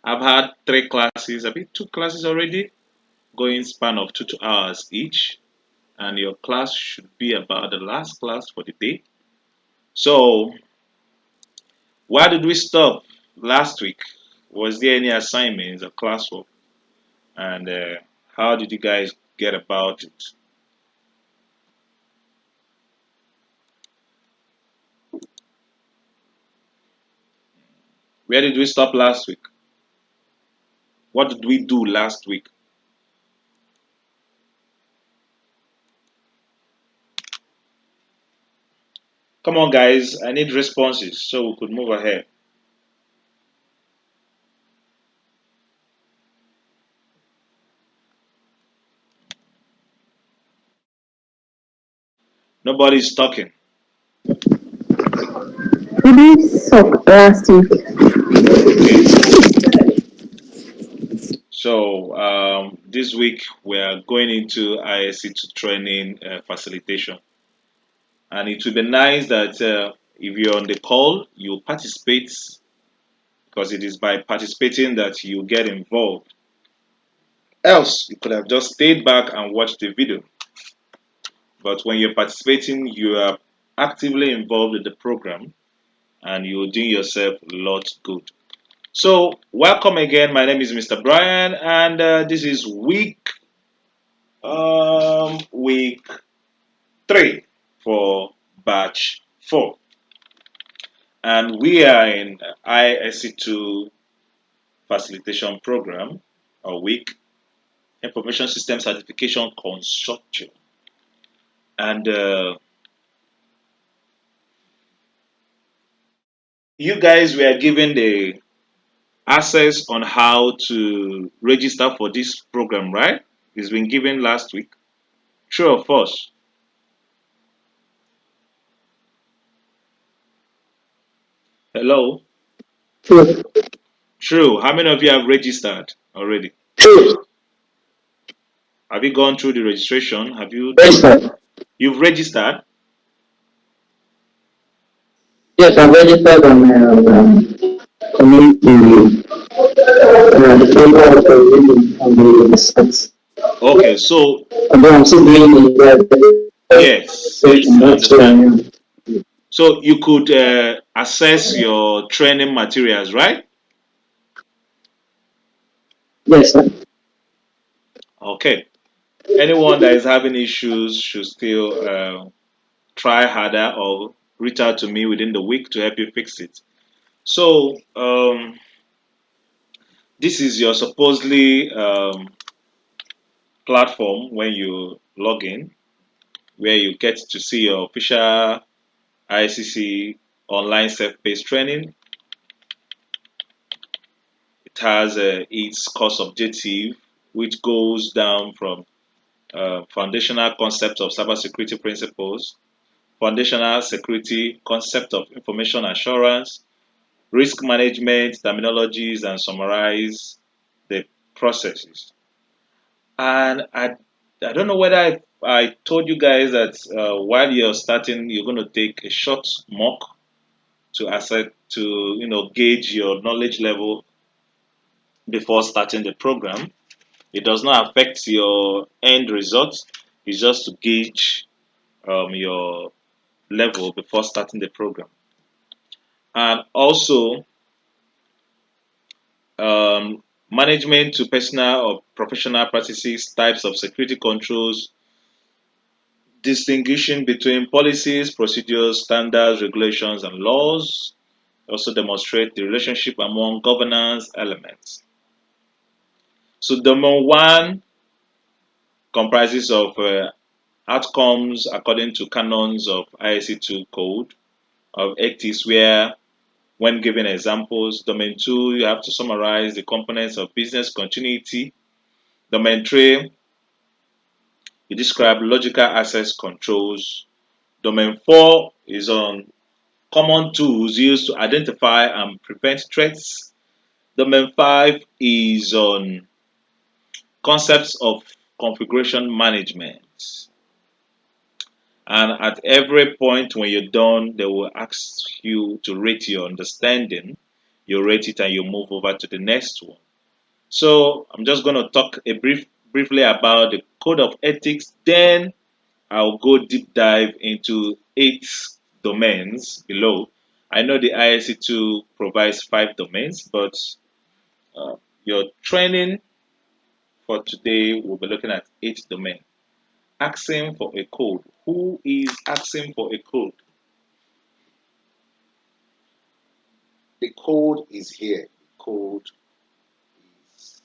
I've had 3 classes, I think 2 classes already, going span of 2 hours each, and your class should be about the last class for the day. So, why did we stop last week? Was there any assignments or classwork? And how did you guys get about it? Where did we stop last week? What did we do last week? Come on, guys, I need responses so we could move ahead. Nobody's talking. We did suck last week. Okay, so this week we are going into ISC2 training facilitation, and it would be nice that if you're on the call, you participate because it is by participating that you get involved. Else, you could have just stayed back and watched the video. But when you're participating, you are actively involved in the program and you're doing yourself a lot good. So, welcome again. My name is Mr. Brian, and this is week 3 for batch 4, and we are in ISC2 facilitation program, or week Information System Certification Consortium, and you guys were given the access on how to register for this program, right? It's been given last week. True or false? Hello? True. True. How many of you have registered already? True. Have you gone through the registration? Have you done? Registered. You've registered? Yes, I'm registered on community the program of the on the site. Okay, so And then I'm still doing the yes, yes, registration. I That's what I understand. am. So you could access your training materials, right? Yes, sir. Okay. Anyone that is having issues should still try harder or reach out to me within the week to help you fix it. So this is your supposedly platform when you log in, where you get to see your official ICC online self-paced training. It has its course objective, which goes down from foundational concept of cybersecurity principles, foundational security concept of information assurance, risk management terminologies, and summarize the processes. And I don't know whether I told you guys that while you're starting, you're going to take a short mock to assess to gauge your knowledge level before starting the program. It does not affect your end result. It's just to gauge your level before starting the program. And also, management to personal or professional practices, types of security controls, distinguishing between policies, procedures, standards, regulations, and laws. Also demonstrate the relationship among governance elements. So domain 1 comprises of outcomes according to canons of ISC2 code of ethics, where when giving examples, domain 2, you have to summarize the components of business continuity. Domain 3, you describe logical access controls. Domain 4 is on common tools used to identify and prevent threats. Domain 5 is on concepts of configuration management. And at every point when you're done, they will ask you to rate your understanding you rate it and you move over to the next one. So I'm just going to talk briefly about the code of ethics. Then I'll go deep dive into 8 domains below. I know the ISC2 provides 5 domains, but uh, your training for today will be looking at 8 domains. Asking for a code. Who is asking for a code? The code is here. The code is.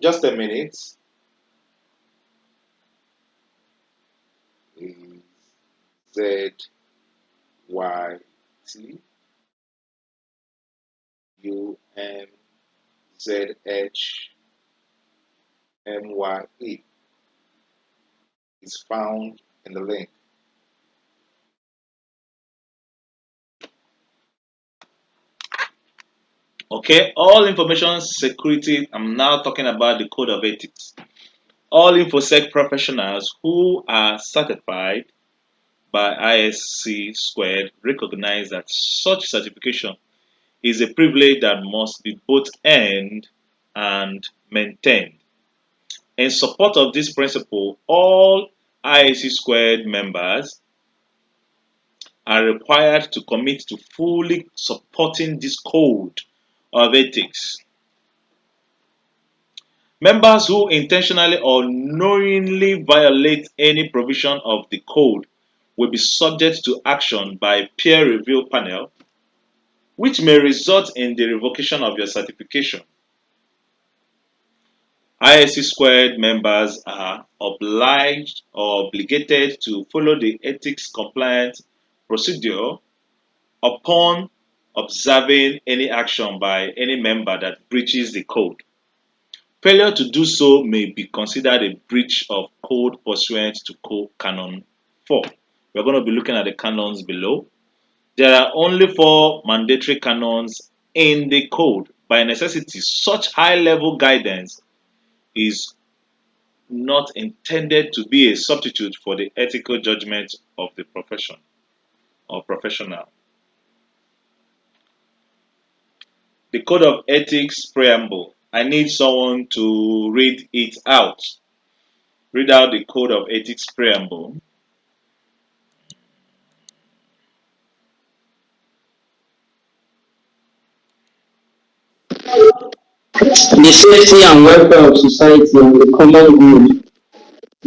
Just a minute. Is ZYTUMZHMYE is found in the link. Okay, all information security, I'm now talking about the code of ethics. All InfoSec professionals who are certified by ISC squared recognize that such certification is a privilege that must be both earned and maintained. In support of this principle, all ISC squared members are required to commit to fully supporting this code of ethics. Members who intentionally or knowingly violate any provision of the code will be subject to action by a peer review panel, which may result in the revocation of your certification. ISC squared members are obliged or obligated to follow the ethics compliant procedure upon observing any action by any member that breaches the code. Failure to do so may be considered a breach of code pursuant to Code Canon 4. We're going to be looking at the canons below. There are only 4 mandatory canons in the code. By necessity, such high-level guidance is not intended to be a substitute for the ethical judgment of the profession or professional. The Code of Ethics Preamble. I need someone to read it out. Read out the Code of Ethics Preamble. The safety and welfare of society and the common good,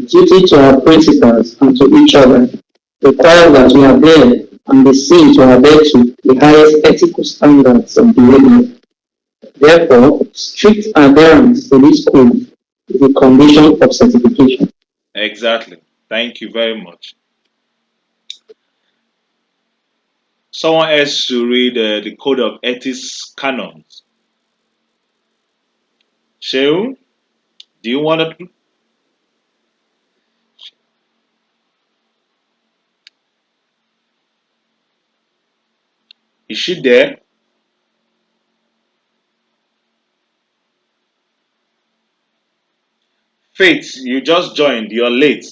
duty to our principals and to each other, requires that we adhere and be seen to adhere to the highest ethical standards of behavior. Therefore, strict adherence to this code is a condition of certification. Exactly. Thank you very much. Someone else should read the Code of Ethics Canons. Sheil, do you want to? Is she there? Faith, you just joined. You're late.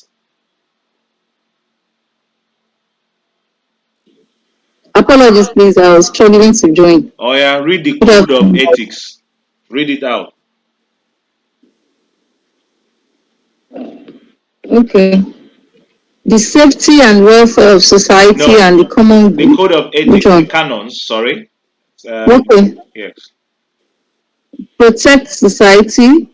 Apologies, please. I was struggling to join. Oh yeah, read the Good Code of afternoon. Ethics. Read it out. Okay. The safety and welfare of society No, and the common the good. Code of Which Ethics, the one? canons. Sorry. Okay. Yes. Protect society,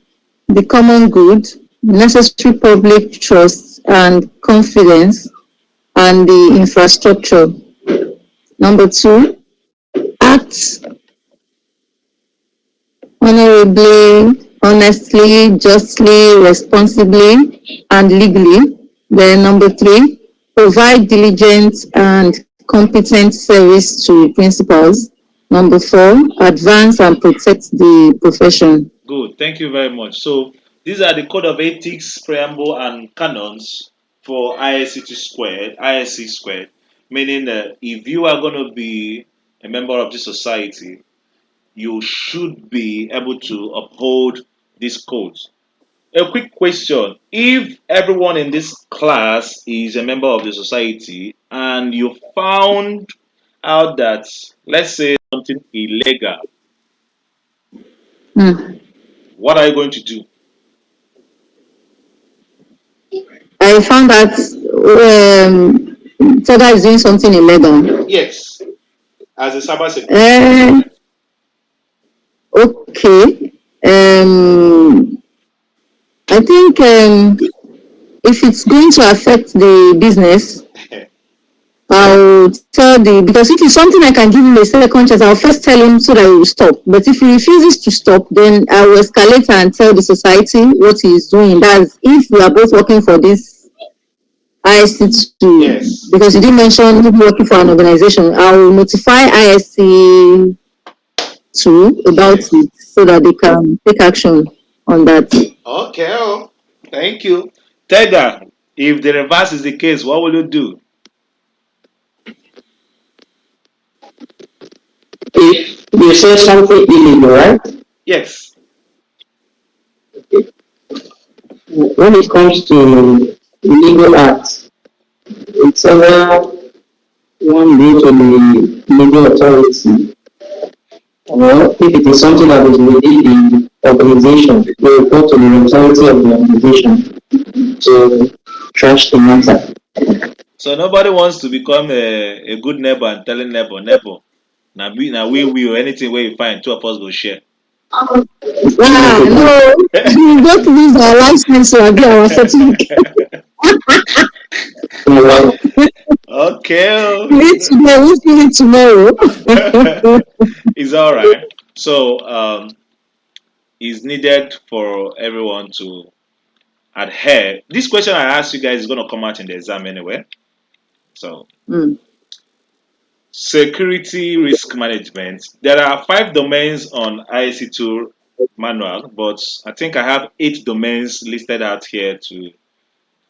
the common good, necessary public trust and confidence, and the infrastructure. Number 2, act honorably, honestly, justly, responsibly, and legally. Then number 3, provide diligent and competent service to principals. Number 4, advance and protect the profession. Good. Thank you very much. So these are the Code of Ethics preamble and canons for ISC2 squared, ISC squared, meaning that if you are going to be a member of the society, you should be able to uphold these codes. A quick question. If everyone in this class is a member of the society and you found out that, let's say something illegal, Hmm. what are you going to do? I found that Tega is doing something illegal. Yes, as a cybersecurity Uh, consultant. okay. I think if it's going to affect the business, I'll tell because if it's something I can give him a second chance, I'll first tell him so that he will stop. But if he refuses to stop, then I will escalate and tell the society what he is doing. That's if we are both working for this ISC2, Yes. because you didn't mention him working for an organization. I will notify ISC2 about Yes. it so that they can take action on that. Okay. Oh, thank you. Tega, if the reverse is the case, what will you do? If you say something illegal, right? Yes. When it comes to illegal acts, it's either one due to the legal authority, or if it is something that is within the organization, they report to the authority of the organization to trash the matter. So nobody wants to become a good neighbor and telling neighbor. Now we or anything where you find two of us go share. Ah, no, we both lose our license to agree our certificate. Okay. We need Oh. today, we feel it tomorrow. It's all right. So it's needed for everyone to adhere. This question I asked you guys is going to come out in the exam anyway. So Mm. security risk management. There are 5 domains on ISC2 manual, but I think I have 8 domains listed out here to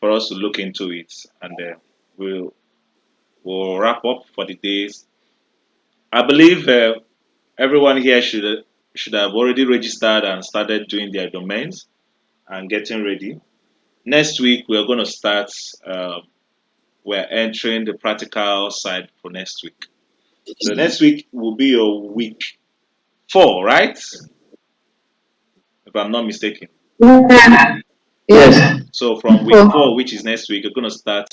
for us to look into it, and we'll we'll wrap up for the days. I believe everyone here should have already registered and started doing their domains and getting ready. Next week we're going to start. We're entering the practical side for next week. So next week will be your week 4, right? If I'm not mistaken. Yeah. Yes. So from week 4, Oh. which is next week, you're going to start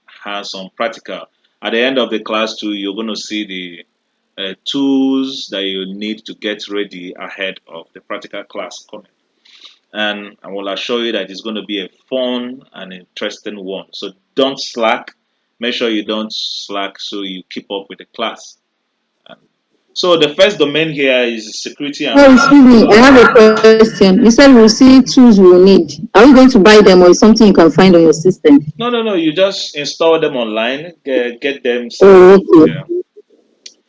hands-on practical. At the end of the class too, you're going to see the tools that you need to get ready ahead of the practical class coming. And I will assure you that it's going to be a fun and interesting one. So don't slack. Make sure you don't slack so you keep up with the class. So the first domain here is security and Oh, risk. excuse me, I have a question. You said we'll see tools we'll need. Are we going to buy them or is something you can find on your system? No, no, no. You just install them online, get them set Oh, up. okay.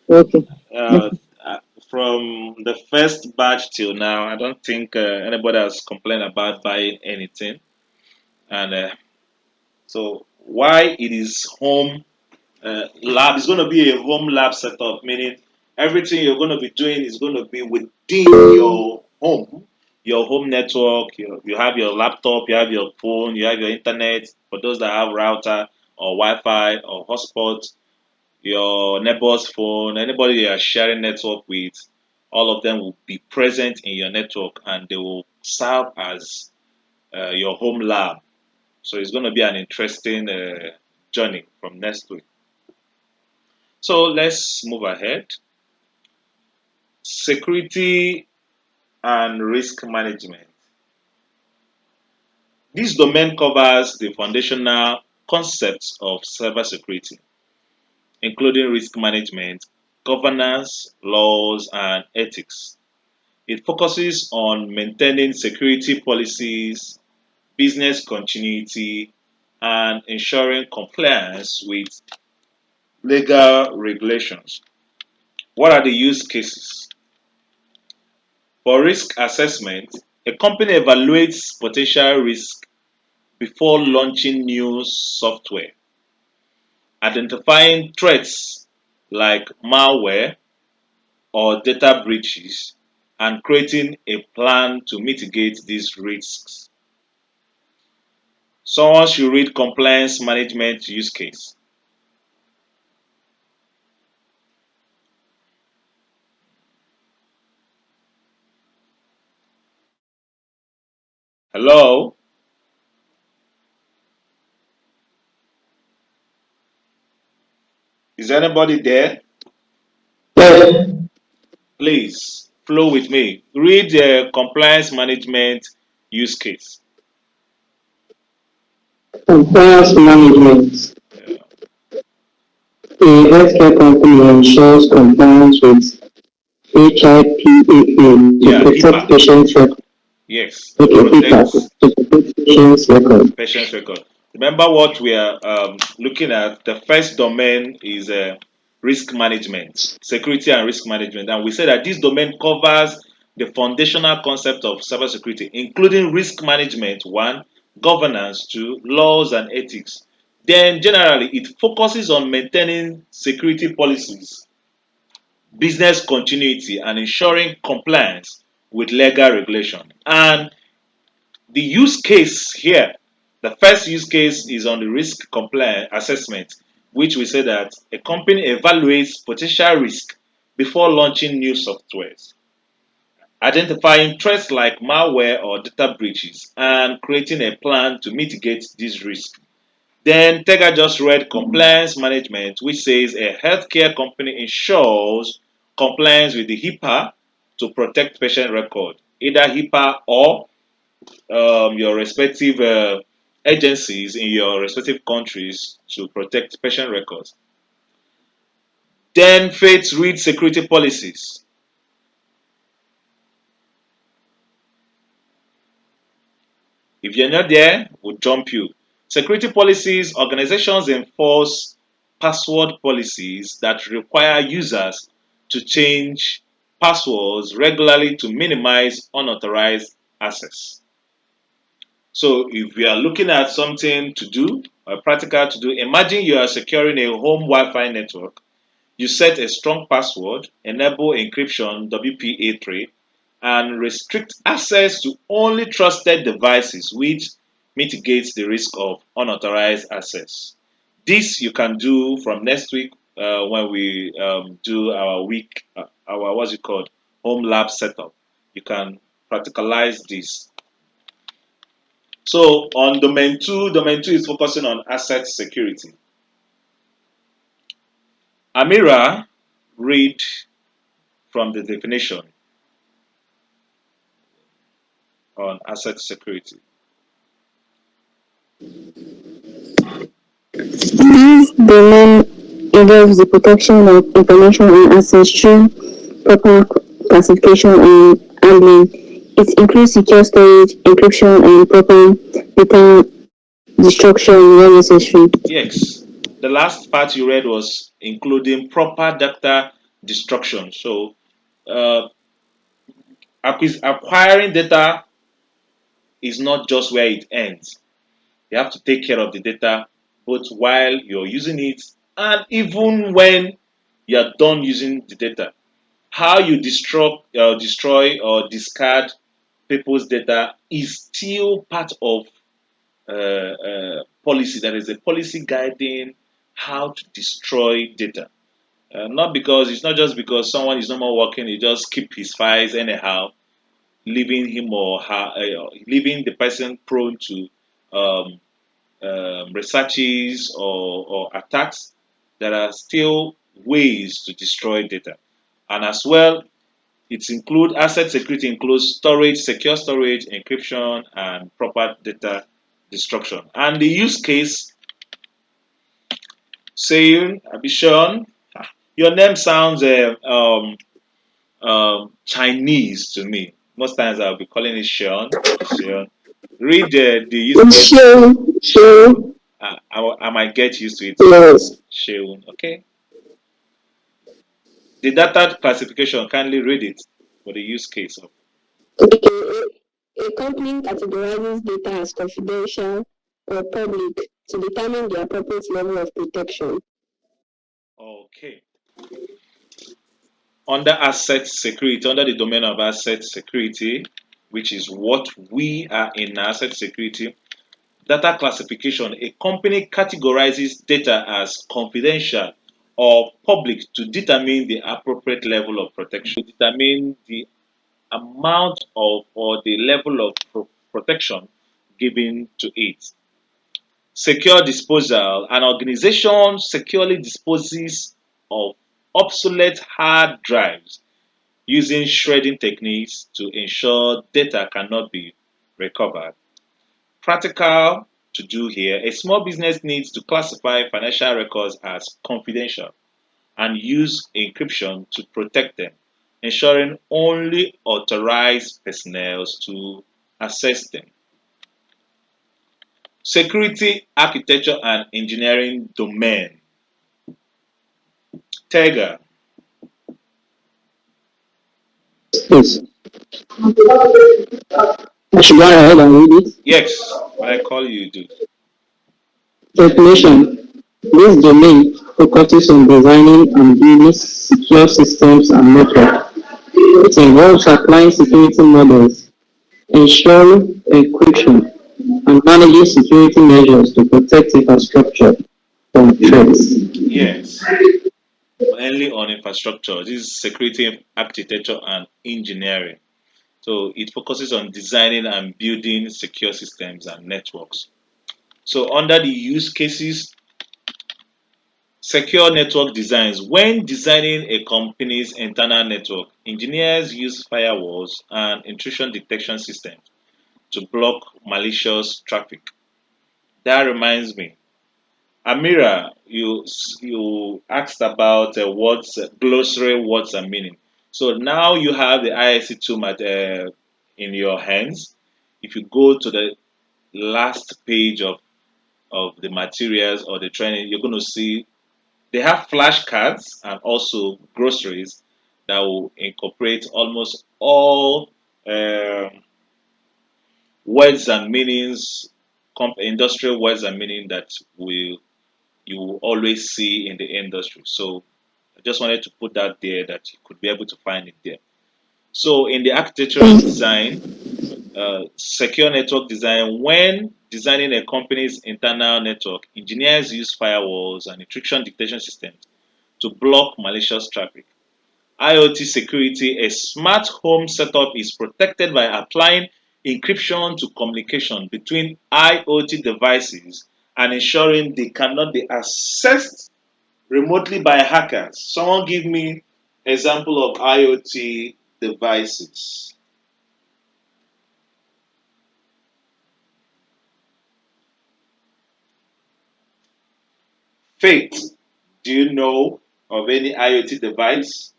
Yeah. Okay. Uh, from the first batch till now, I don't think anybody has complained about buying anything. And so, why it is home lab, it's going to be a home lab setup, meaning everything you're going to be doing is going to be within your home network. You have your laptop, you have your phone, you have your internet. For those that have router or Wi-Fi or hotspot, your neighbor's phone, anybody you are sharing network with, all of them will be present in your network and they will serve as your home lab. So it's going to be an interesting journey from next week. So let's move ahead. Security and risk management. This domain covers the foundational concepts of cybersecurity, including risk management, governance, laws, and ethics. It focuses on maintaining security policies, business continuity, and ensuring compliance with legal regulations. What are the use cases? For risk assessment, a company evaluates potential risk before launching new software, identifying threats like malware or data breaches, and creating a plan to mitigate these risks. Someone should read compliance management use case. Hello? Is anybody there? Yes, Please flow with me. Read the compliance management use case. compliance management. Yeah, A healthcare company ensures compliance with HIPAA to yeah, protect HIPAA. patients' records. Yes, to Okay, HIPAA protect to protect patients' records. patient's record. Remember what we are looking at. The first domain is risk management, security and risk management. And we say that this domain covers the foundational concept of cybersecurity, including risk management, one, governance, two, laws and ethics. Then, generally, it focuses on maintaining security policies, business continuity, and ensuring compliance with legal regulation. And the use case here, the first use case is on the risk compliance assessment, which we say that a company evaluates potential risk before launching new softwares, identifying threats like malware or data breaches, and creating a plan to mitigate these risks. Then Tega just read compliance management, which says a healthcare company ensures compliance with the HIPAA to protect patient record, either HIPAA or your respective agencies in your respective countries to protect patient records. Then Faith read security policies. If you're not there, we'll jump you. Security policies, organizations enforce password policies that require users to change passwords regularly to minimize unauthorized access. So if we are looking at something to do, or practical to do, imagine you are securing a home Wi-Fi network. You set a strong password, enable encryption WPA3, and restrict access to only trusted devices, which mitigates the risk of unauthorized access. This you can do from next week when we do our our what's it called, home lab setup. You can practicalize this. So on domain two is focusing on asset security. Amira, read from the definition on asset security. This domain involves the protection of information and assets through proper classification and handling. It includes secure storage, encryption, and proper data destruction where necessary. Yes, the last part you read was including proper data destruction. So uh, acquiring data is not just where it ends. You have to take care of the data both while you're using it and even when you're done using the data. How you destroy or discard people's data is still part of policy. There is a policy guiding how to destroy data. Not because it's not just because someone is no more working, you just keep his files anyhow, leaving him or her, leaving the person prone to um, researches or attacks. There are still ways to destroy data, and as well, it includes asset security includes storage, secure storage, encryption, and proper data destruction. And the use case saying, Abishon, your name sounds Chinese to me. Most times I'll be calling it Sean. Sean. Read the use case. Show, Sean. show, I might get used to it. yes. Sean. Okay. The data classification, kindly read it for the use case of. Okay, a company categorizes data as confidential or public to determine the appropriate level of protection. Okay. Under asset security, under the domain of asset security, which is what we are in asset security, data classification, a company categorizes data as confidential or public to determine the appropriate level of protection, to determine the amount of or the level of protection given to it. Secure disposal. An organization securely disposes of obsolete hard drives using shredding techniques to ensure data cannot be recovered. Practical to do here, a small business needs to classify financial records as confidential and use encryption to protect them, ensuring only authorized personnel to access them. Security, architecture, and engineering domain. Tega. Please, I should go ahead and read it. Yes, when I call you, do. Definition. This domain focuses on designing and building secure systems and networks. It involves applying security models, ensuring encryption, and managing security measures to protect infrastructure from threats. Yes, mainly on infrastructure. This is security, architecture, and engineering. So it focuses on designing and building secure systems and networks. So under the use cases, secure network designs. When designing a company's internal network, engineers use firewalls and intrusion detection systems to block malicious traffic. That reminds me, Amira, you asked about words, glossary words and meaning. So now you have the ISC2 in your hands. If you go to the last page of the materials or the training, you're going to see they have flashcards and also groceries that will incorporate almost all um, words and meanings, industrial words and meaning that you will always see in the industry. So I just wanted to put that there that you could be able to find it there. So in the architectural design, secure network design, when designing a company's internal network, engineers use firewalls and intrusion detection systems to block malicious traffic. IoT security, a smart home setup is protected by applying encryption to communication between IoT devices and ensuring they cannot be accessed remotely by hackers. Someone give me example of IoT devices. Faith, do you know of any IoT device?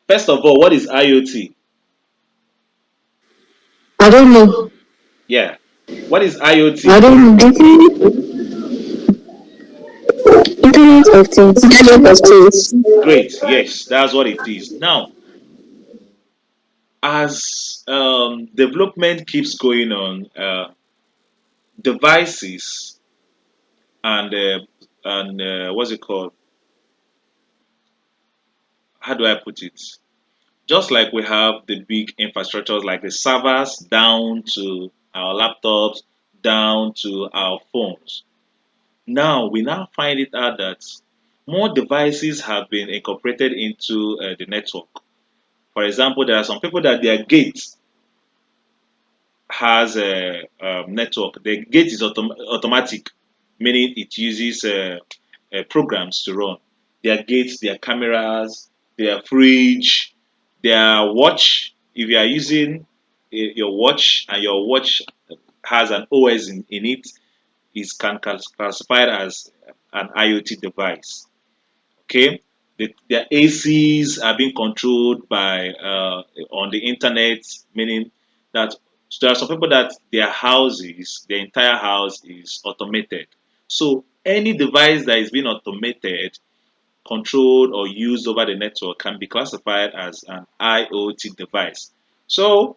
First of all, what is IoT? I don't know. Yeah. What is I IoT? don't know. I think Internet of Things. Internet of Things. Great. Yes, that's what it is. Now, as development keeps going on, devices and what's it called? How do I put it? Just like we have the big infrastructures like the servers down to our laptops, down to our phones. Now we now find it out that more devices have been incorporated into the network. For example, there are some people that their gate has a, network. The gate is automatic, meaning it uses programs to run. Their gates, their cameras, their fridge, their watch. If you are using your watch and your watch has an OS in it, is can classified as an IoT device. Okay, their ACs are being controlled by on the internet, meaning that there are some people that their houses, their entire house is automated. So any device that is being automated, controlled or used over the network can be classified as an IoT device. So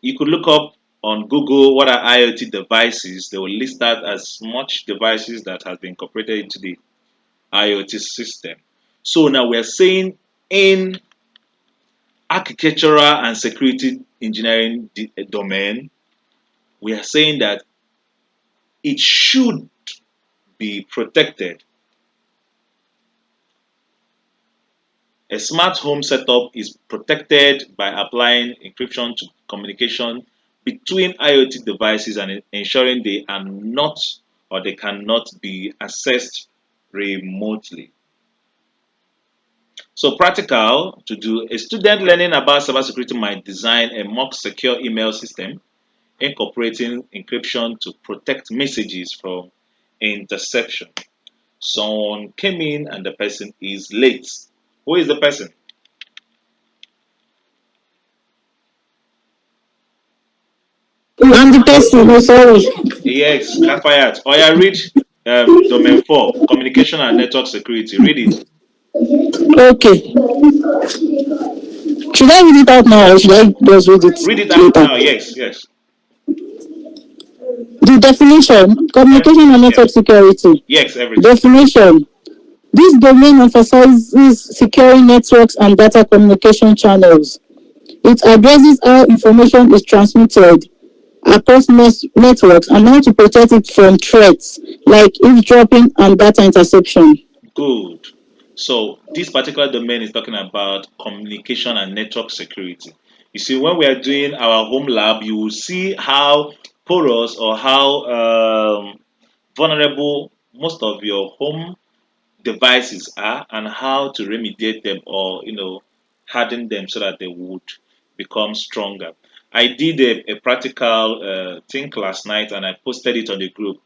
you could look up on Google what are IoT devices. They will list that as much devices that has been incorporated into the IoT system. So now we're saying in architectural and security engineering domain, we are saying that it should be protected A smart home setup is protected by applying encryption to communication between IoT devices and ensuring they are not or they cannot be accessed remotely. So practical to do, a student learning about cybersecurity might design a mock secure email system incorporating encryption to protect messages from interception. Someone came in and the person is late. Who is the person? I'm the person, oh, sorry. Yes, Kafayat. Or I read domain 4, communication and network security. Read it. Okay. Should I read it out now or should I just read it Read it out now. later? Yes, yes. The definition, communication and Yes, network security. yes, everything. Definition. This domain emphasizes securing networks and data communication channels. It addresses how information is transmitted across networks and how to protect it from threats like eavesdropping and data interception. Good. So this particular domain is talking about communication and network security. You see, when we are doing our home lab, you will see how porous or how vulnerable most of your home devices are and how to remediate them or harden them so that they would become stronger. I did a practical thing last night and I posted it on the group.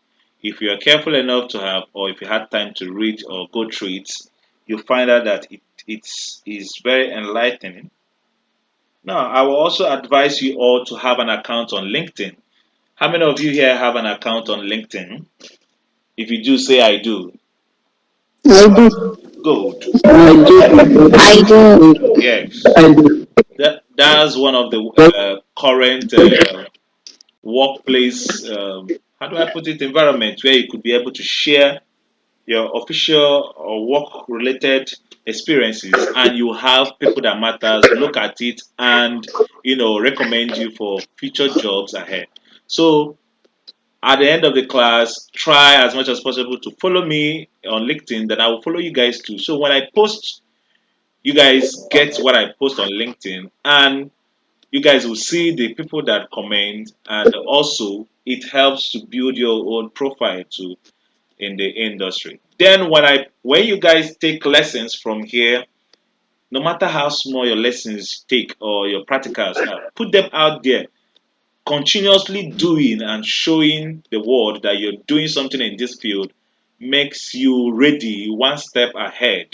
If you are careful enough to have, or if you had time to read or go through it, you'll find out that it is very enlightening. Now, I will also advise you all to have an account on LinkedIn. How many of you here have an account on LinkedIn? If you do, say I do. I do. Good. I do. Yes. That's one of the current workplace, how do I put it, environment where you could be able to share your official or work related experiences and you have people that matters look at it and recommend you for future jobs ahead. So at the end of the class, try as much as possible to follow me on LinkedIn, then I will follow you guys too. So when I post, you guys get what I post on LinkedIn and you guys will see the people that comment, and also it helps to build your own profile too in the industry. Then when you guys take lessons from here, no matter how small your lessons take or your practicals are, put them out there. Continuously doing and showing the world that you're doing something in this field makes you ready one step ahead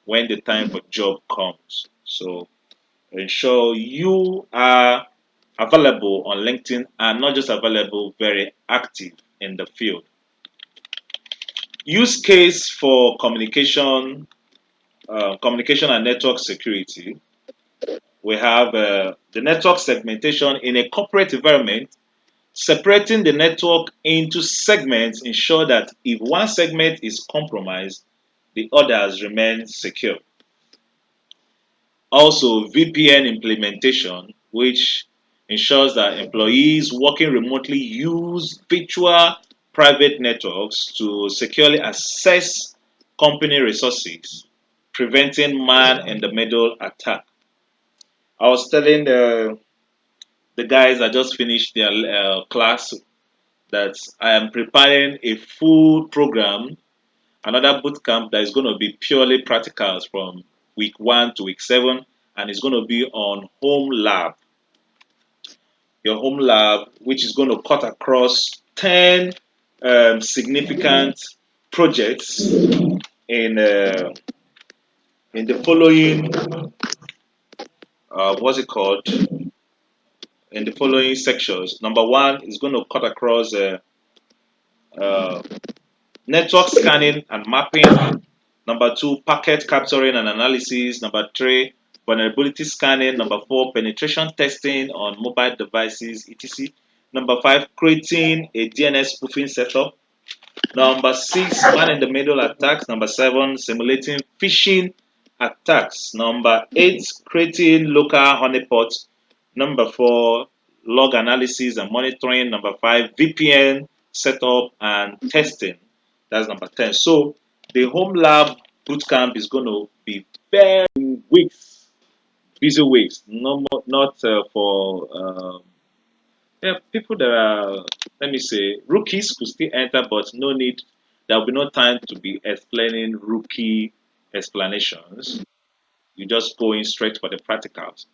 when the time for job comes. So ensure you are available on LinkedIn and not just available, very active in the field. Use case for communication and network security. We have the network segmentation in a corporate environment. Separating the network into segments ensure that if one segment is compromised, the others remain secure. Also, VPN implementation, which ensures that employees working remotely use virtual private networks to securely access company resources, preventing man in the middle attack. I was telling the guys that just finished their class that I am preparing a full program, another boot camp that is going to be purely practicals from week 1 to week 7, and it's going to be on home lab. Your home lab, which is going to cut across 10 significant projects in uh, in the following what's it called in the following sections. Number one is going to cut across uh, network scanning and mapping. Number two, packet capturing and analysis. Number three, vulnerability scanning. Number four, penetration testing on mobile devices, etc. Number five, creating a DNS spoofing setup. Number six, man in the middle attacks. Number seven, simulating phishing attacks. Number eight, creating local honeypots. Number four, log analysis and monitoring. Number five, VPN setup and testing. That's number 10. So the home lab bootcamp is going to be very weeks, busy weeks. No more, not for yeah, people that are, let me say, rookies could still enter, but no need. There will be no time to be explaining rookie explanations. You just go in straight for the practicals.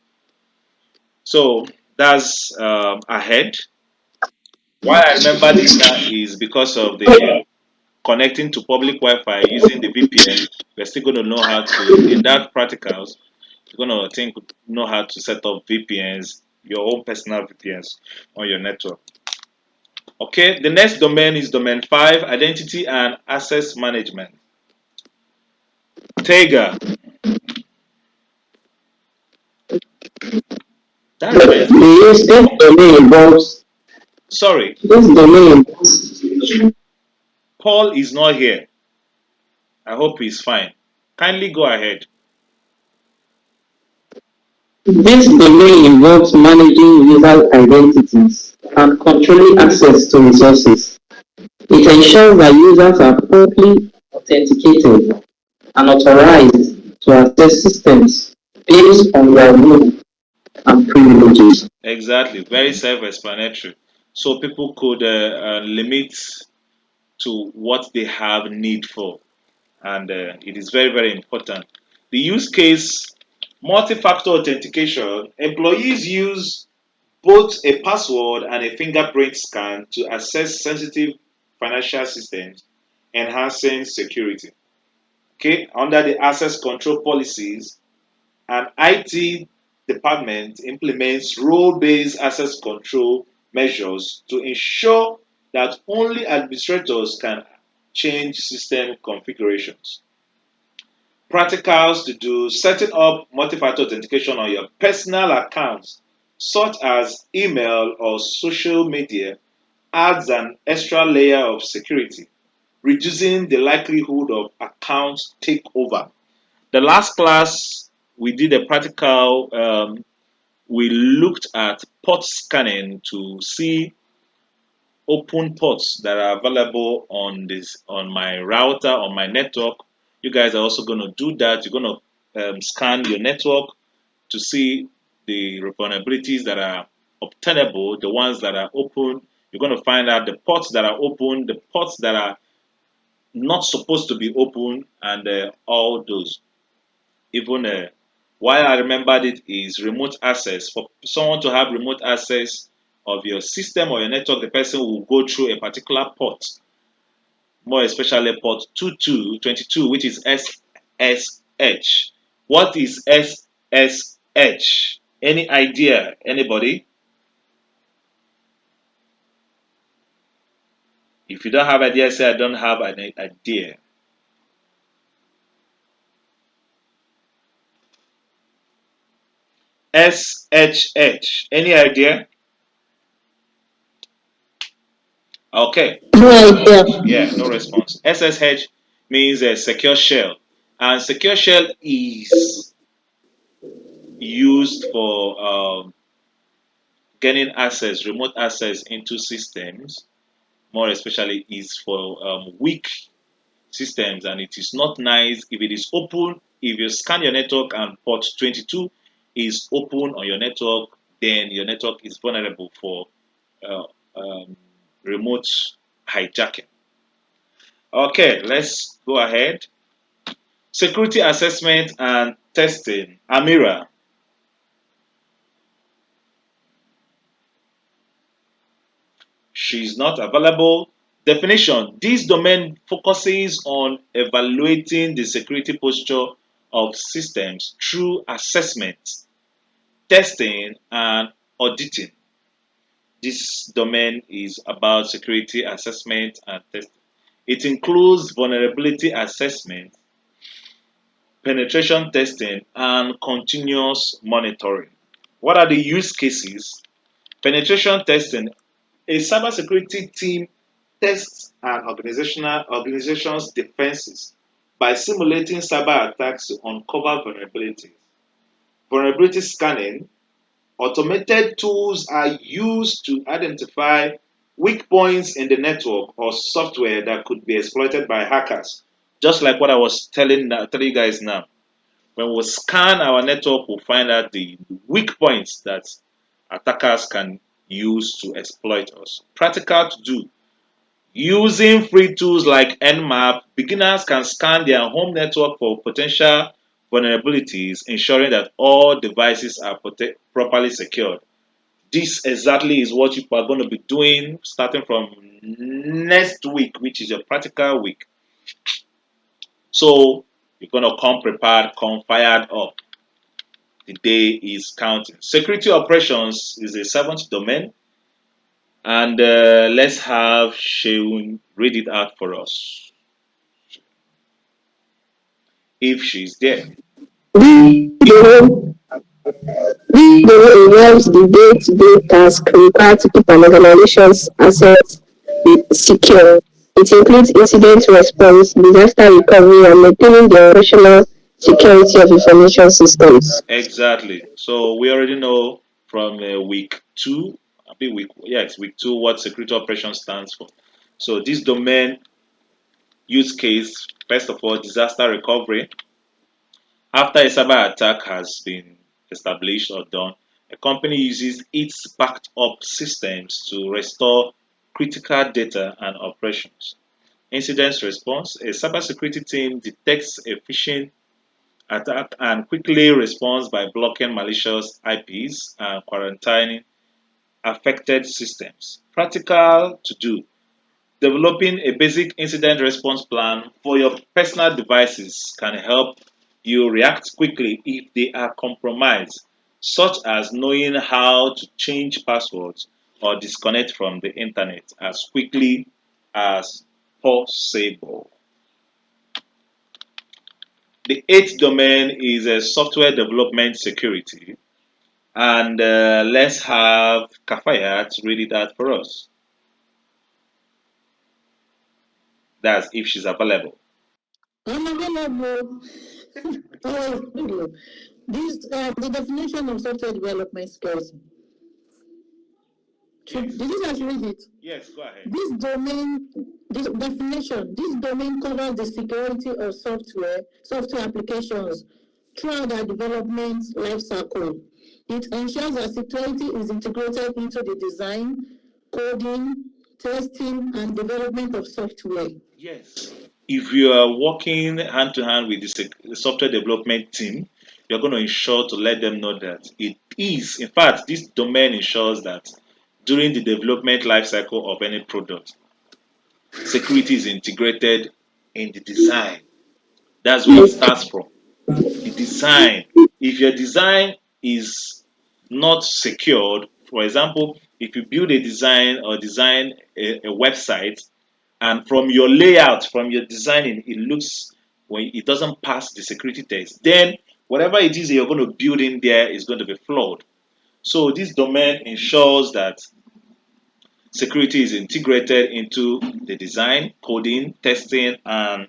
So that's ahead. Why I remember this now is because of the connecting to public Wi-Fi using the VPN. We're still going to know how to, in that practicals, you're going to think know how to set up VPNs, your own personal VPNs on your network. Okay, the next domain is domain 5, identity and access management. Tega, that reminds me. This domain involves Sorry, this domain Paul is not here. I hope he's fine. Kindly go ahead. this domain involves managing user identities and controlling access to resources. It ensures that users are properly authenticated and authorized to access systems based on their role and privileges. Exactly, very self-explanatory. So people could limit to what they have need for, and it is very, very important. The use case multi-factor authentication. Employees use both a password and a fingerprint scan to access sensitive financial systems, enhancing security. Okay, under the access control policies, an IT department implements role-based access control measures to ensure that only administrators can change system configurations. Practicals to do: setting up multi-factor authentication on your personal accounts, such as email or social media, adds an extra layer of security, reducing the likelihood of account takeover. The last class we did a practical. We looked at port scanning to see open ports that are available on this on my router on my network. You guys are also going to do that. You're going to scan your network to see the vulnerabilities that are obtainable, the ones that are open. You're going to find out the ports that are open, the ports that are not supposed to be open, and all those. Even why I remembered it is remote access. For someone to have remote access of your system or your network, the person will go through a particular port, more especially port 22, which is SSH. What is SSH? Any idea? Anybody? If you don't have idea, say I don't have an idea. SHH. Any idea? Okay. No idea. Yeah, no response. SSH means a secure shell, and secure shell is used for gaining access, remote access into systems. More especially, is for weak systems, and it is not nice if it is open. If you scan your network and port 22 is open on your network, then your network is vulnerable for uh, um, remote hijacking. Okay, let's go ahead. Security assessment and testing. Amira, she's not available. Definition: this domain focuses on evaluating the security posture of systems through assessment, testing, and auditing. This domain is about security assessment and testing. It includes vulnerability assessment, penetration testing, and continuous monitoring. What are the use cases? Penetration testing. A cybersecurity team tests an organization's defenses by simulating cyber attacks to uncover vulnerabilities. Vulnerability scanning. Automated tools are used to identify weak points in the network or software that could be exploited by hackers. Just like what I was telling you guys now. When we scan our network, we'll find out the weak points that attackers can use to exploit us. Practical to do. Using free tools like Nmap, beginners can scan their home network for potential vulnerabilities, ensuring that all devices are properly secured. This exactly is what you are going to be doing starting from next week, which is your practical week. So you're going to come prepared, come fired up. The day is counting. Security operations is a seventh domain, and let's have Sheun read it out for us if she's there. The involves the day-to-day task required to keep an organization's assets secure. It includes incident response, disaster recovery, and maintaining the operational security of information systems. Exactly. So we already know from week two, I think week two, what security operations stands for. So this domain use case, first of all, disaster recovery. After a cyber attack has been established or done, a company uses its backed up systems to restore critical data and operations. Incident response, a cybersecurity team detects a phishing attack and quickly responds by blocking malicious IPs and quarantining affected systems. Practical to do. Developing a basic incident response plan for your personal devices can help you react quickly if they are compromised, such as knowing how to change passwords or disconnect from the internet as quickly as possible. The eighth domain is software development security. And let's have Kafayat read it out for us. That's if she's available. I'm available. Oh, this the definition of software development skills. Yes. Did you guys read it? Yes, go ahead. This definition, this domain covers the security of software applications throughout their development lifecycle. It ensures that security is integrated into the design, coding, testing, and development of software. Yes. If you are working hand to hand with the software development team, you're going to ensure to let them know that it is, in fact, this domain ensures that during the development life cycle of any product, security is integrated in the design. That's where it starts from. The design. If your design is not secured, for example, if you build a design or design a website, and from your layout, from your designing, it looks when it doesn't pass the security test, then whatever it is that you're going to build in there is going to be flawed. So this domain ensures that security is integrated into the design, coding, testing, and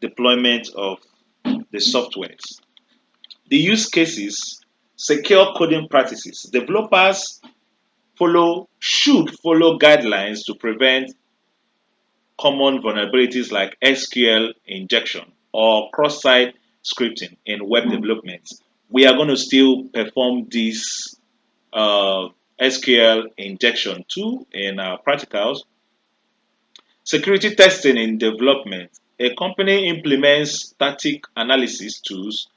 deployment of the softwares. The use cases, secure coding practices. Developers should follow guidelines to prevent common vulnerabilities like SQL injection or cross-site scripting in web development. We are going to still perform this SQL injection too in our practicals. Security testing in development. A company implements static analysis tools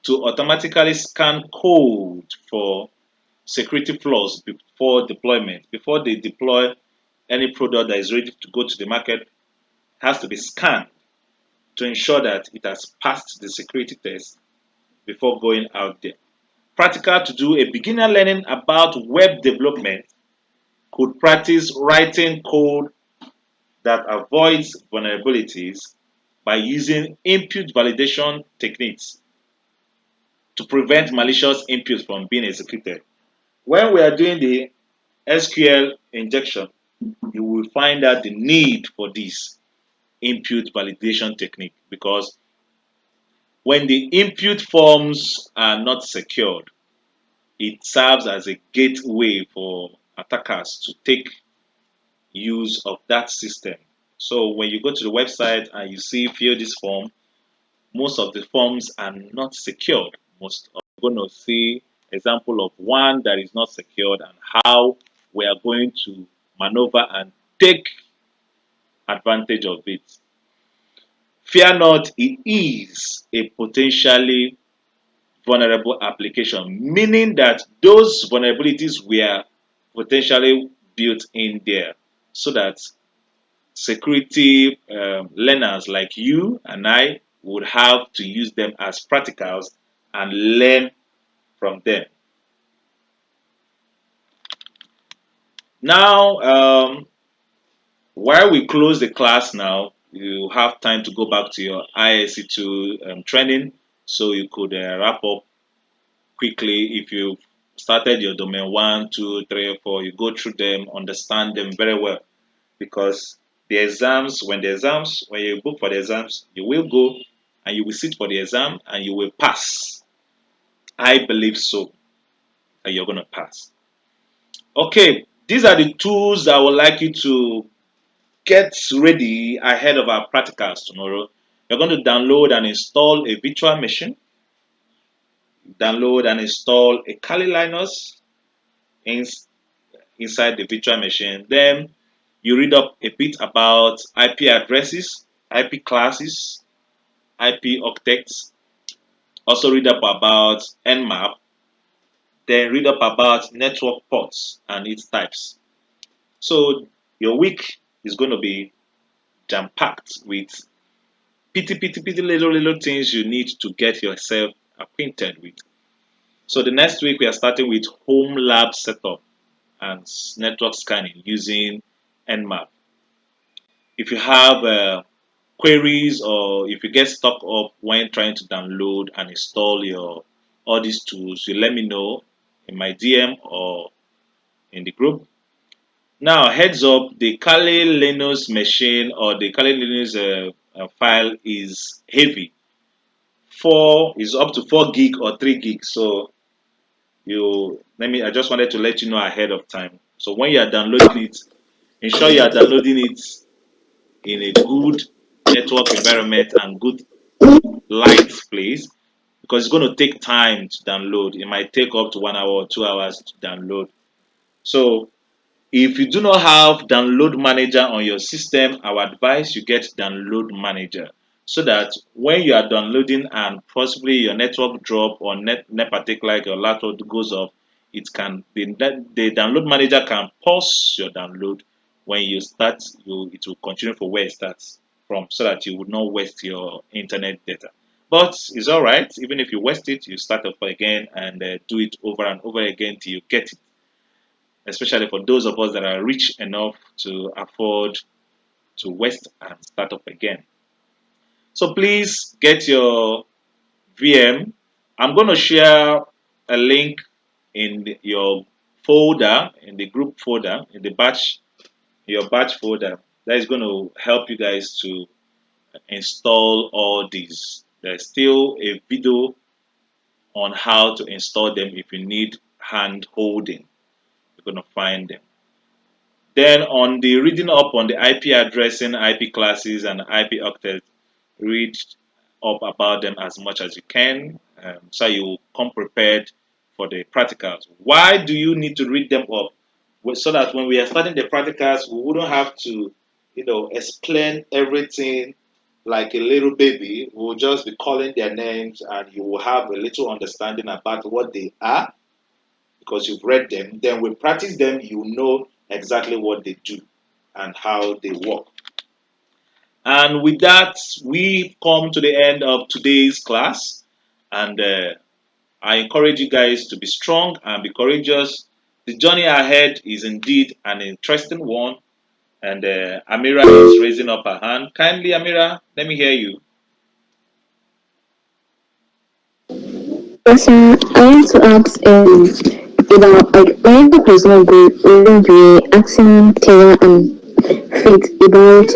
to automatically scan code for security flaws before deployment. Before they deploy any product that is ready to go to the market, has to be scanned to ensure that it has passed the security test before going out there. Practical to do, a beginner learning about web development could practice writing code that avoids vulnerabilities by using input validation techniques to prevent malicious inputs from being executed. When we are doing the SQL injection, you will find out the need for this input validation technique because when the input forms are not secured, it serves as a gateway for attackers to take use of that system. So when you go to the website and you see fill this form, most of the forms are not secured. Most of going to see example of one that is not secured and how we are going to maneuver and take advantage of it. Fear not, it is a potentially vulnerable application, meaning that those vulnerabilities were potentially built in there so that security learners like you and I would have to use them as practicals and learn from them. Now, while we close the class now, you have time to go back to your ISC2 training so you could wrap up quickly. If you started your domain 1, 2, 3, 4, you go through them, understand them very well because when you book for the exams, you will go and you will sit for the exam and you will pass. I believe so that you're going to pass. Okay, these are the tools I would like you to get ready ahead of our practicals tomorrow. You're going to download and install a virtual machine, download and install a Kali Linux in, inside the virtual machine. Then you read up a bit about IP addresses, IP classes, IP octets. Also read up about Nmap. Then read up about network ports and its types. So your week is going to be jam-packed with pitty little things you need to get yourself acquainted with. So the next week we are starting with home lab setup and network scanning using Nmap. If you have queries or if you get stuck up when trying to download and install your all these tools, you let me know in my DM or in the group. Now, heads up, the Kali Linux machine or the Kali Linux file is heavy. Four is up to 4 gig or 3 gig. So I just wanted to let you know ahead of time. So when you are downloading it, ensure you are downloading it in a good network environment and good light place because it's going to take time to download. It might take up to 1 hour or 2 hours to download. So if you do not have download manager on your system, I would advise you get download manager so that when you are downloading and possibly your network drop or NEPA take like your laptop goes off, the download manager can pause your download when you start. It will continue for where it starts from so that you would not waste your internet data. But it's all right. Even if you waste it, you start up again and do it over and over again till you get it, especially for those of us that are rich enough to afford to waste and start up again. So please get your VM. I'm going to share a link in your folder, in the group folder, in the your batch folder. That is going to help you guys to install all these. There's still a video on how to install them if you need hand holding. You're going to find them. Then on the reading up on the IP addressing, IP classes, and IP octets, read up about them as much as you can so you come prepared for the practicals. Why do you need to read them up? So that when we are starting the practicals, we wouldn't have to, explain everything like a little baby. We'll just be calling their names and you will have a little understanding about what they are because you've read them. Then we practice them, you know exactly what they do and how they work. And with that, we come to the end of today's class. And I encourage you guys to be strong and be courageous. The journey ahead is indeed an interesting one. And Amira is raising up her hand. Kindly, Amira, let me hear you. Yes, sir. I want to ask about like my book was not good. We will be asking Tara and Faith about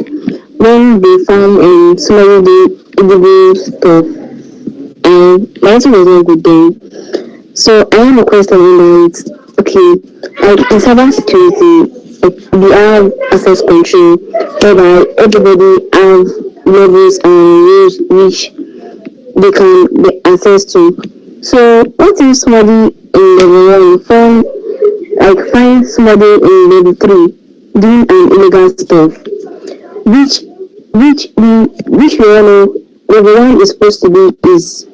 when they found somebody did illegal stuff, and my answer was not good then. So I have a question about okay, like in cyber security, like we have access control whereby everybody have levels and rules which they can be access to. So what if somebody in level 1 find somebody in level 3 doing an illegal stuff, which we all know level 1 is supposed to be his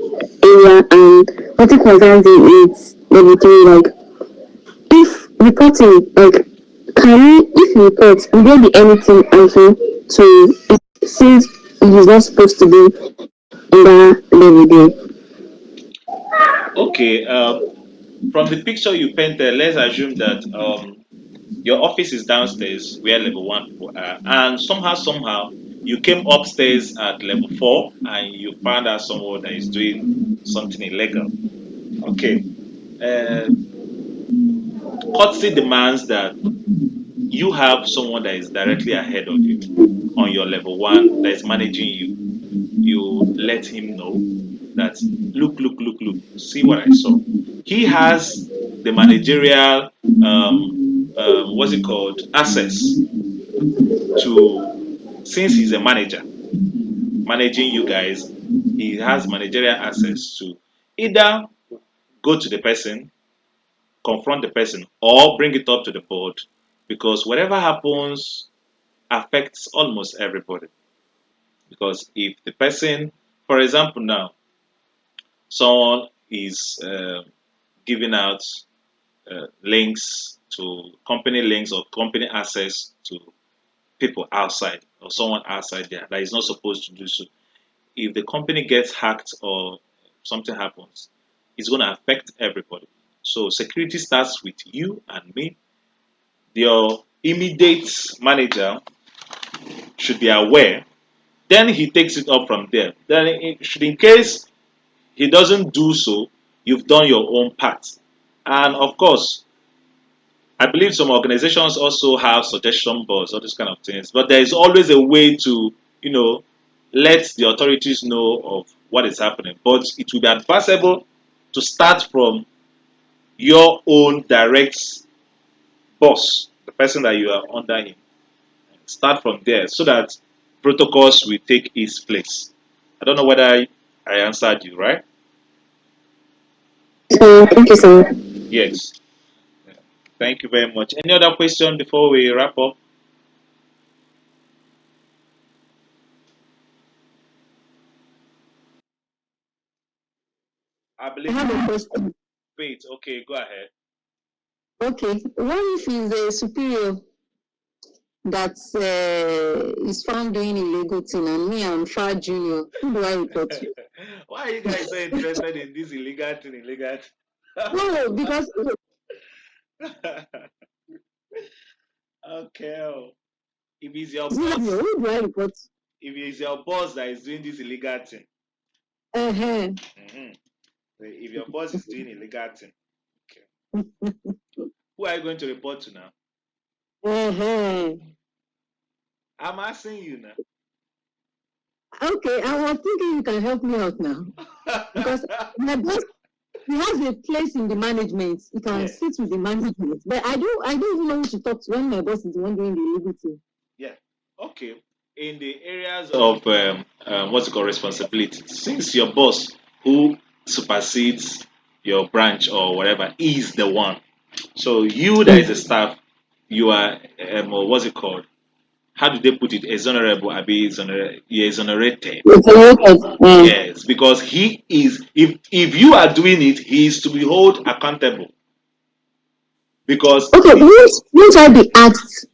area, and what it concerns is level 3. Like if reporting, like can we, if you report, will there be anything also to, since he is not supposed to be in that level there? Okay. From the picture you painted, let's assume that your office is downstairs where level 1 people are, and somehow you came upstairs at level 4 and you found out someone that is doing something illegal. Okay. Uh, Courtesy demands that you have someone that is directly ahead of you on your level 1 that is managing you. You let him know that look, see what I saw. He has the managerial what's it called access to, since he's a manager managing you guys, he has managerial access to either go to the person, confront the person, or bring it up to the board, because whatever happens affects almost everybody. Because if the person, for example, now someone is giving out links to company links or company access to people outside or someone outside there that is not supposed to do so. If the company gets hacked or something happens, it's going to affect everybody. So security starts with you and me. Your immediate manager should be aware. Then he takes it up from there. Then, in case he doesn't do so, you've done your own part. And of course, I believe some organizations also have suggestion boards, all these kind of things. But there is always a way to, you know, let the authorities know of what is happening. But it will be advisable to start from your own direct boss, the person that you are under him. Start from there so that protocols will take its place. I don't know whether I answered you, right? So thank you so much. Yes. Thank you very much. Any other question before we wrap up? I I believe have a question. Wait, okay, go ahead. Okay, what if he's a superior that is found doing illegal thing, and me, I'm far junior? Who do I report to? Why are you guys so interested in this illegal thing? Illegal No, because thing? Okay. If it's your boss, who do I report to? if it's your boss that is doing this illegal thing, Uh-huh. mhm, if your boss is doing illegal thing, okay, who are you going to report to now? Uh-huh. I'm asking you Okay, I was thinking you can help me out now, because now. my boss, he has a place in the management. He can Yeah, sit with the management, but I don't even know who to talk to when my boss is the one doing the illegal thing. yeah. Okay. In the areas of what's it called responsibility, since your boss who supersedes your branch or whatever is the one, so you that is a staff, you are what's it called? How do they put it? Exonerable, I be you're exonerated. It's related. Yes, because he is. If you are doing it, he is to be held accountable. Because Okay, won't I be asked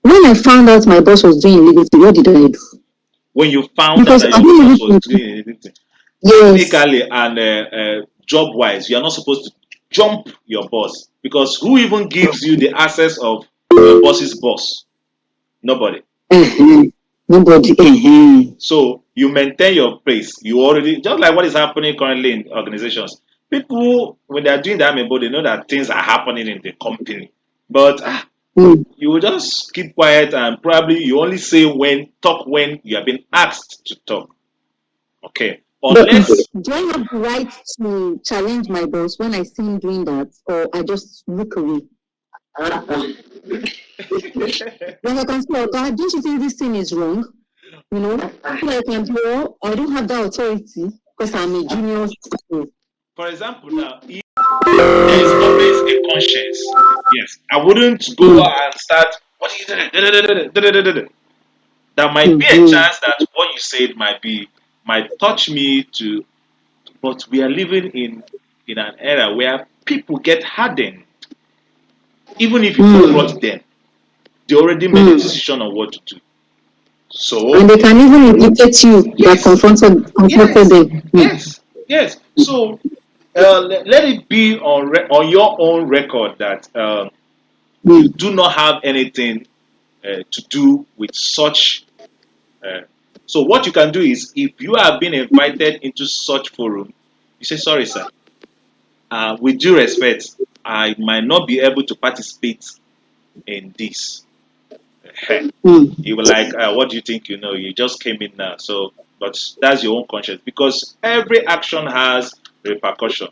when I found out my boss was doing illegal thing? What did I do? when you found out Because that I your didn't boss was even. doing anything, Yes. technically and job wise, you are not supposed to jump your boss, because who even gives you the access of your boss's boss? Nobody. Uh-huh. Nobody. Uh-huh. So you maintain your place. You already, just like what is happening currently in organizations. People, when they are doing the amebo, they know that things are happening in the company. But Mm. you will just keep quiet and probably you only say talk when you have been asked to talk. Okay. But Unless, do I have the right to challenge my boss when I see him doing that, or I just look away? When I can say, okay, don't you think this thing is wrong? So I can do, I don't have that authority. because I'm a junior citizen. For example, now, if there is always a conscience, yes, I wouldn't go Mm, and start. What is it? There might be a mhm, chance that what you said might touch me to, but we are living in an era where people get hardened. Even if you confront mm, them, they already made a mm. decision on what to do. And So they can even implicate you that yes, confronted yes, them. Mm, yes. So let it be on your own record that you mm, do not have anything to do with such. Uh, so what you can do is, if you have been invited into such forum, you say, "Sorry, sir. With due respect, I might not be able to participate in this." mm, You were like, "What do you think? You just came in now." So, but that's your own conscience, because every action has repercussion,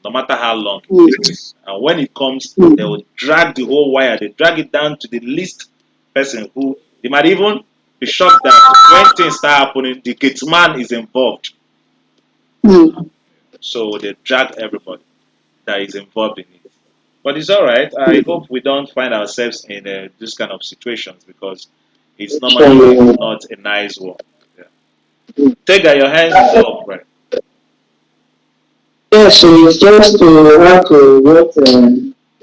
no matter how long it mm, takes. And when it comes, they mm, will drag the whole wire. They drag it down to the least person, who they might even be shocked that when things start happening, the gate man is involved. mm. So they drag everybody that is involved in it. But it's all right. I hope we don't find ourselves in this kind of situations, because it's normally So, not a nice one. Yeah. Take that your hands is up, right? yeah, so it's just to add to what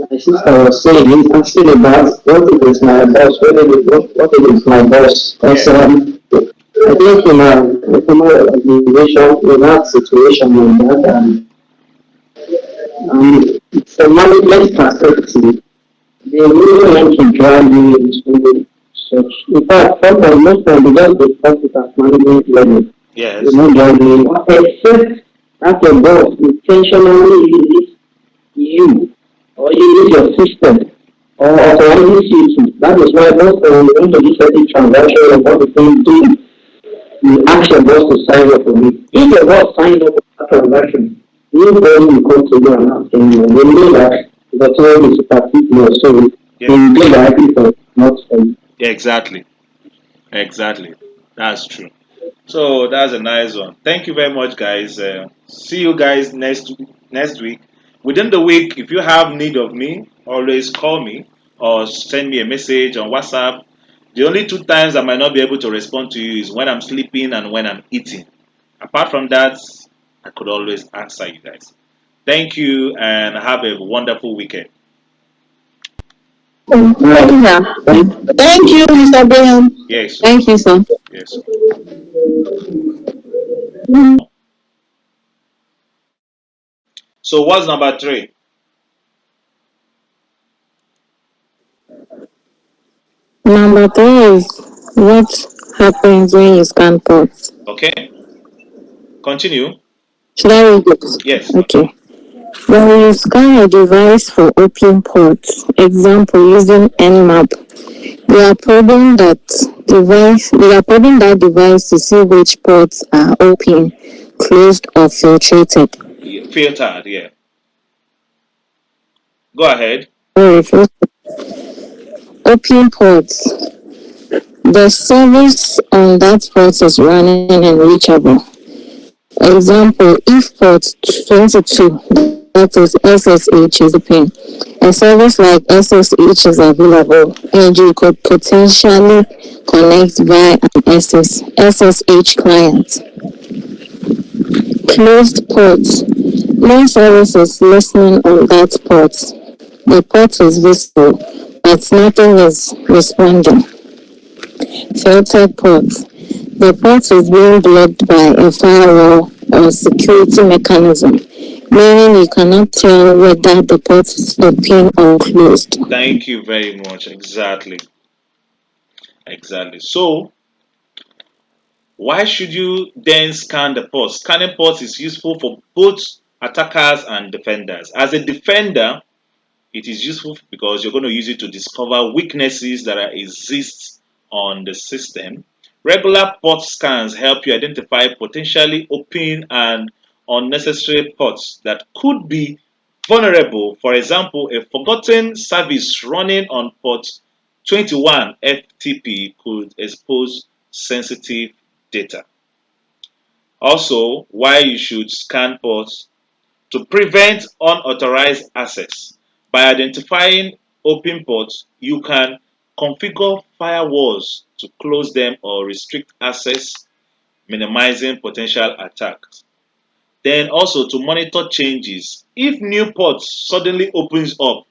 my sister was saying, asking about what if it's my boss, what if it's my boss? Because Yeah. I think in my organization, in that situation like that, from management perspective, they really want to drive you into such. In fact, sometimes most times they just discuss it at management level. They Yes. not drive you, except that your boss intentionally uses you or uses your system or authorizes you to. That is why most times when you want to do certain transaction or what the thing do, you ask your boss to sign up for it. If your boss signs up for that transaction, nobody will come to you and ask anymore. They know that the authority is particular, so Yeah. they will do directly for not for you. Exactly. Exactly. That's true. So that's a nice one. Thank you very much, guys. See you guys next week. Within the week, if you have need of me, always call me or send me a message on WhatsApp. The only two times I might not be able to respond to you is when I'm sleeping and when I'm eating. Apart from that, I could always answer you guys. Thank you and have a wonderful weekend. Thank Right. you, sir. Thank you, Mr. Brian. Yes. Thank you, sir. Yes. So what's number three? Number three is what happens when you scan ports. Okay. Continue. Should I read it? Yes. Okay. When you scan a device for open ports, example using Nmap, we are probing that device to see which ports are open, closed, or filtrated. Yeah, filtered. Yeah. Go ahead. Or if open ports, the service on that port is running and reachable. Example, if port 22, that is SSH, is open, a service like SSH is available, and you could potentially connect via an SSH client. Closed ports. No service is listening on that port. The port is visible, but nothing is responding. Filtered ports. The port is being blocked by a firewall or security mechanism, meaning you cannot tell whether the port is open or closed. Thank you very much. Exactly. Exactly. So, why should you then scan the ports? Scanning ports is useful for both attackers and defenders. As a defender, it is useful because you're going to use it to discover weaknesses that exist on the system. Regular port scans help you identify potentially open and unnecessary ports that could be vulnerable. For example, a forgotten service running on port 21 FTP could expose sensitive data. Also, why you should scan ports to prevent unauthorized access. By identifying open ports, you can configure firewalls to close them or restrict access, minimizing potential attacks. Then also to monitor changes. If new ports suddenly opens up,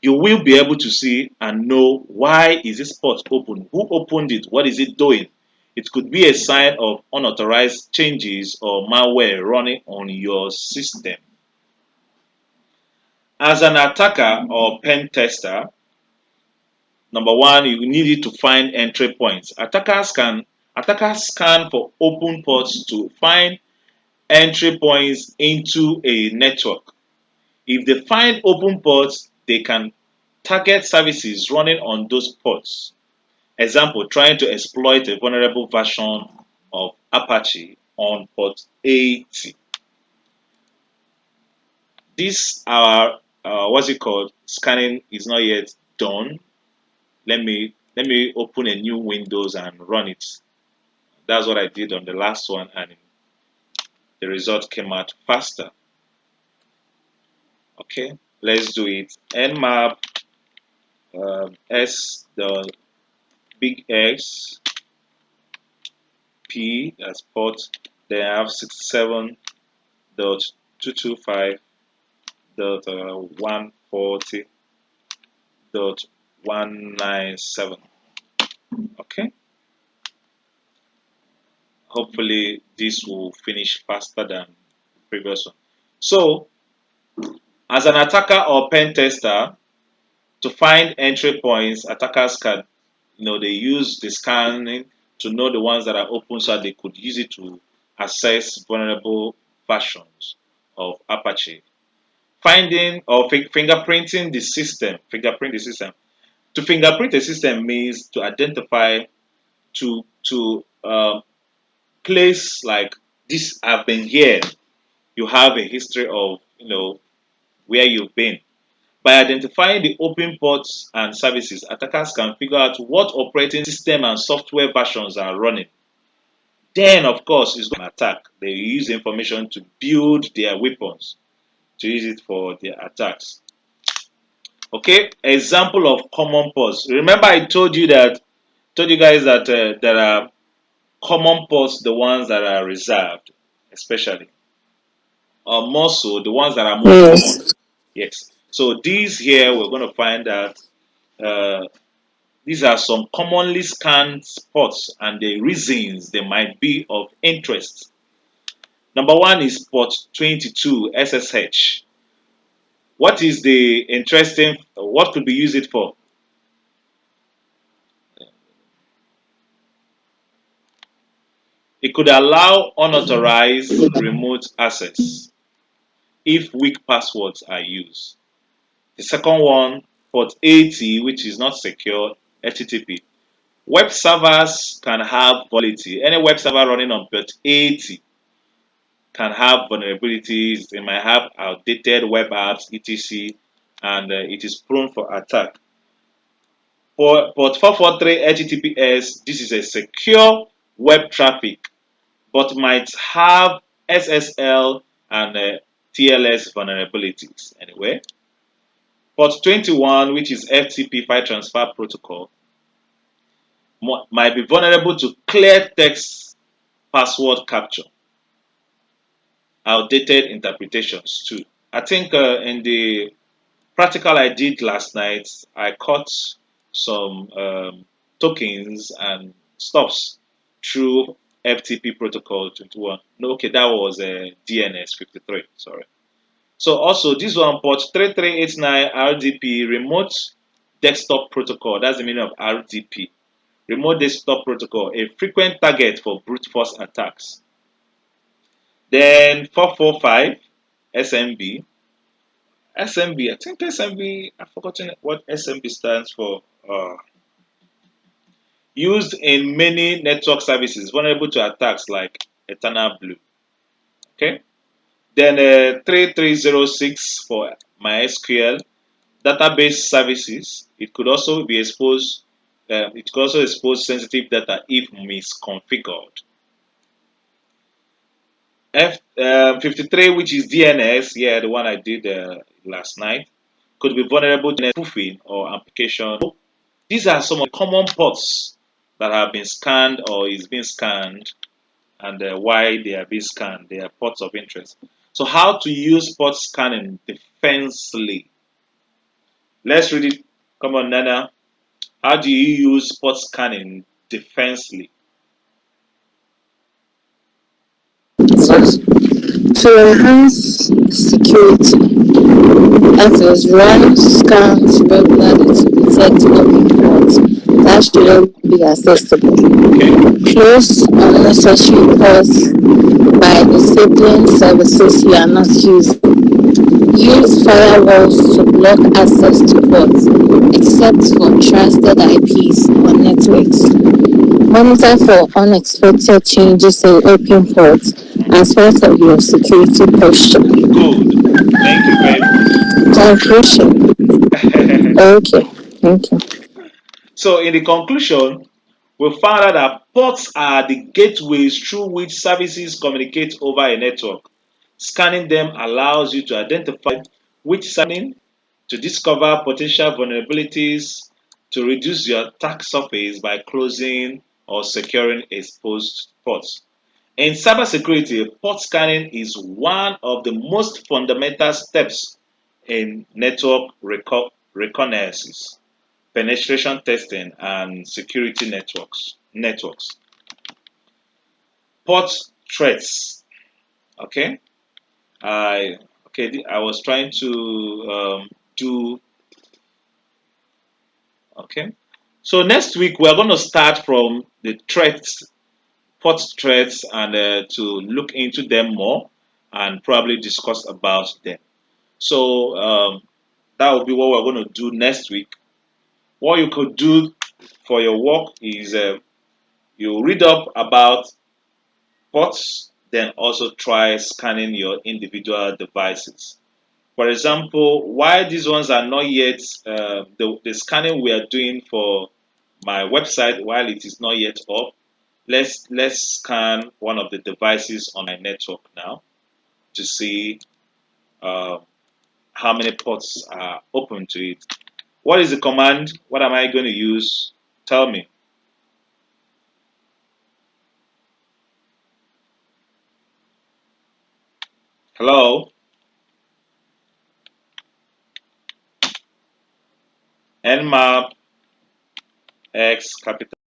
you will be able to see and know why is this port open, who opened it, what is it doing. It could be a sign of unauthorized changes or malware running on your system. As an attacker or pen tester, number one, you need it to find entry points. Attackers scan for open ports to find entry points into a network. If they find open ports, they can target services running on those ports. Example, trying to exploit a vulnerable version of Apache on port 80. This what's it called? Scanning is not yet done. Let me open a new Windows and run it. That's what I did on the last one, and the result came out faster. Okay, let's do it. Nmap s the big X P as port. Then I have 67.225.140.197. Okay, hopefully this will finish faster than the previous one. So, as an attacker or pen tester, to find entry points, attackers can, they use the scanning to know the ones that are open so that they could use it to access vulnerable versions of Apache. Finding or fingerprinting the system. Fingerprint the system. To fingerprint a system means to identify, to place like this. I've been here. You have a history of where you've been. By identifying the open ports and services, attackers can figure out what operating system and software versions are running. Then, of course, it's going to attack. They use information to build their weapons, to use it for their attacks. Okay, example of common ports. Remember, I told you guys that there are common ports, the ones that are reserved, especially, or more so, the ones that are more common. Yes. Yes. So these here, we're going to find that uh, these are some commonly scanned spots and the reasons they might be of interest. Number one is port 22 SSH. What is the interesting, what could be used it for? It could allow unauthorized remote access if weak passwords are used. The second one, port 80, which is not secure, HTTP. Web servers can have vulnerability. Any web server running on port 80 can have vulnerabilities. They might have outdated web apps, etc., and it is prone for attack. For port 443 HTTPS, this is a secure web traffic, but might have SSL and TLS vulnerabilities. Anyway, port 21, which is FTP file transfer protocol, might be vulnerable to clear text password capture, outdated interpretations too. I think in the practical I did last night, I caught some tokens and stuffs through FTP protocol 21. No, okay, that was a DNS 53. Sorry. So also this one port 3389 RDP remote desktop protocol. That's the meaning of RDP. Remote desktop protocol, a frequent target for brute force attacks. Then 445 SMB. SMB, I think SMB, I've forgotten what SMB stands for. Used in many network services, vulnerable to attacks like Eternal Blue. Okay. Then 3306 for MySQL database services. It could also be exposed. It could also expose sensitive data if misconfigured. F53, which is DNS, yeah, the one I did last night, could be vulnerable to DNS spoofing or amplification. These are some of the common ports that have been scanned or is being scanned, and why they are being scanned. They are ports of interest. So, how to use port scanning defensively? Let's read it. Come on, Nana. How do you use port scanning defensively? To enhance security, that is, run scans regularly to detect open ports that shouldn't be accessible. Okay. Close unnecessary ports by disabling services you are not using. Use firewalls to block access to ports, except for trusted IPs or networks. Monitor for unexpected changes in open ports as part of your security posture. Good. Thank you very much. Conclusion. Okay, thank you. So, in the conclusion, we found out that ports are the gateways through which services communicate over a network. Scanning them allows you to identify which scanning, to discover potential vulnerabilities, to reduce your attack surface by closing or securing exposed ports. In cybersecurity, port scanning is one of the most fundamental steps in network reconnaissance, penetration testing, and security networks. Port threats. Okay, I was trying to do. Okay, so next week we are going to start from the threats, port threats, and to look into them more and probably discuss about them. So that will be what we're going to do next week. What you could do for your work is you read up about ports, then also try scanning your individual devices. For example, why these ones are not yet the scanning we are doing for my website while it is not yet up. Let's scan one of the devices on my network now to see uh, how many ports are open to it. What is the command? What am I going to use? Tell me. Hello? Nmap X capital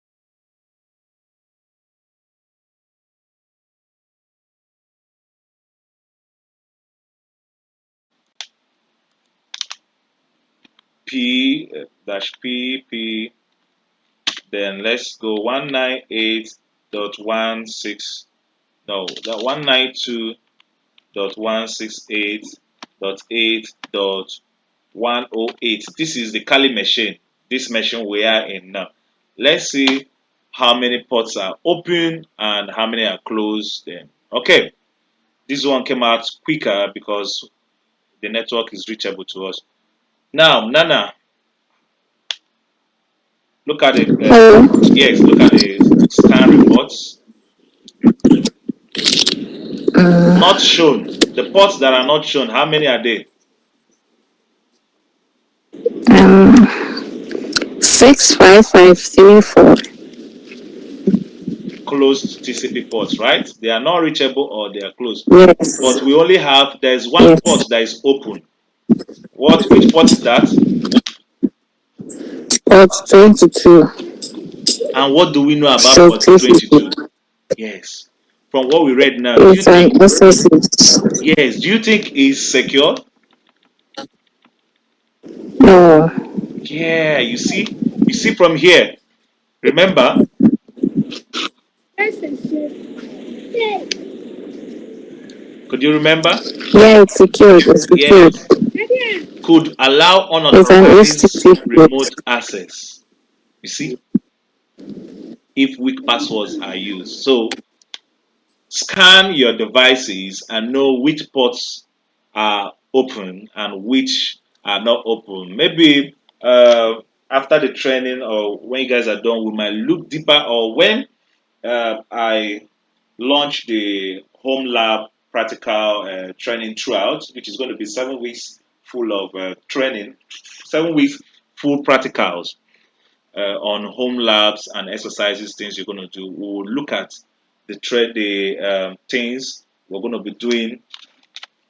P dash P, then let's go 198.16, no, that 192.168.8.108. This is the Kali machine, this machine we are in now. Let's see how many ports are open and how many are closed then. Okay, this one came out quicker because the network is reachable to us. Now, Nana, look at the Hello. yes, look at the scan reports. Not shown. The ports that are not shown, how many are they? Um, 65534. Closed TCP ports, right? They are not reachable or they are closed. Yes, But we only have, there's one yes. port that is open. Which port is that? Port 22. And what do we know about Stroke port 22? 350. Yes. From what we read now, do you It's an think, SSH. yes, do you think it's secure? No. Yeah, you see from here. Remember, could you remember? Yeah, it's secured. It's secured. Yes. Could allow It's an unauthorized HTTP. remote access. You see, if weak passwords are used. So scan your devices and know which ports are open and which are not open. Maybe after the training or when you guys are done, we might look deeper, or when I launch the home lab practical training throughout, which is going to be 7 weeks full of training, 7 weeks full practicals on home labs and exercises, things you're going to do. We'll look at the things we're going to be doing.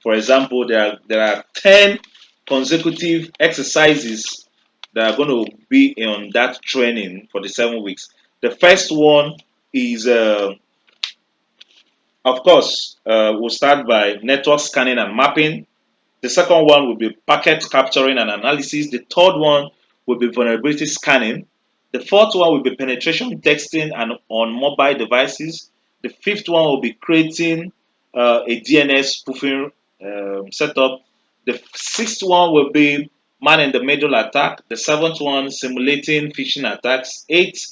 For example, there are 10 consecutive exercises that are going to be on that training for the 7 weeks. The first one is, of course, we'll start by network scanning and mapping. The second one will be packet capturing and analysis. The third one will be vulnerability scanning. The fourth one will be penetration testing and on mobile devices. The fifth one will be creating a DNS spoofing setup. The sixth one will be man in the middle attack. The seventh one, simulating phishing attacks. Eight,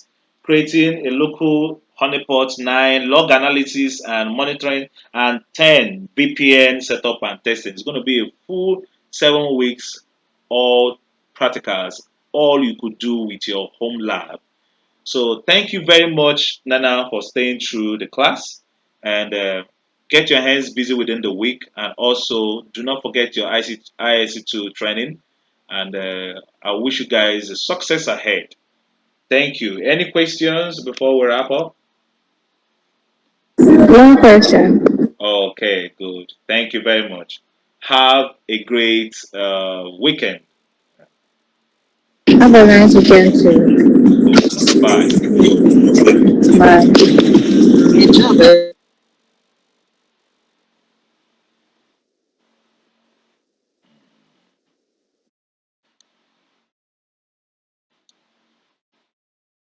creating a local honeypot. Nine, log analysis and monitoring. And 10, VPN setup and testing. It's going to be a full 7 weeks, all practicals, all you could do with your home lab. So thank you very much, Nana, for staying through the class, and get your hands busy within the week. And also, do not forget your ISC2 training. And I wish you guys a success ahead. Thank you. Any questions before we wrap up? One question. Okay, good. Thank you very much. Have a great weekend. Have a nice weekend too. Good. Bye. Bye.